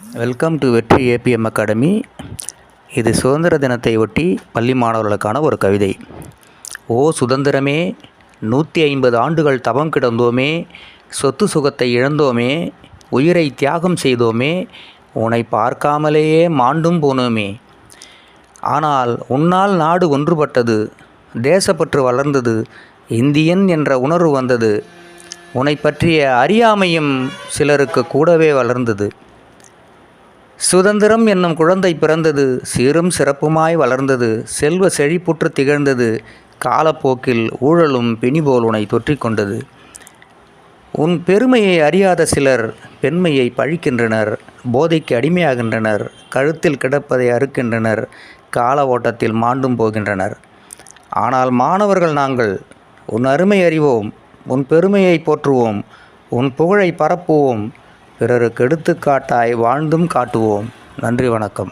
Welcome to வெற்றி APM academy. இது சுதந்திர தினத்தை ஒட்டி பள்ளி மாணவர்களுக்கான ஒரு கவிதை. ஓ சுதந்திரமே, 150 ஆண்டுகள் தவம் கிடந்தோமே, சொத்து சுகத்தை இழந்தோமே, உயிரை தியாகம் செய்தோமே, உன்னை பார்க்காமலேயே மாண்டும் போனோமே. ஆனால் உன்னால் நாடு ஒன்றுபட்டது, தேசப்பற்று வளர்ந்தது, இந்தியன் என்ற உணர்வு வந்தது. உன்னை பற்றிய அறியாமையும் சிலருக்கு கூடவே வளர்ந்தது. சுதந்திரம் என்னும் குழந்தை பிறந்தது, சீரும் சிறப்புமாய் வளர்ந்தது, செல்வ செழிப்புற்று திகழ்ந்தது. காலப்போக்கில் ஊழலும் பிணிபோல் உன்னை தொற்றிக் கொண்டது. உன் பெருமையை அறியாத சிலர் பெண்மையை பழிக்கின்றனர், போதைக்கு அடிமையாகின்றனர், கழுத்தில் கிடப்பதை அறுக்கின்றனர், கால ஓட்டத்தில் மாண்டும் போகின்றனர். ஆனால் மாணவர்கள் நாங்கள் உன் அருமை அறிவோம், உன் பெருமையை போற்றுவோம், உன் புகழை பரப்புவோம், பிறருக்கு எடுத்துக்காட்டாய் வாழ்ந்தும் காட்டுவோம். நன்றி, வணக்கம்.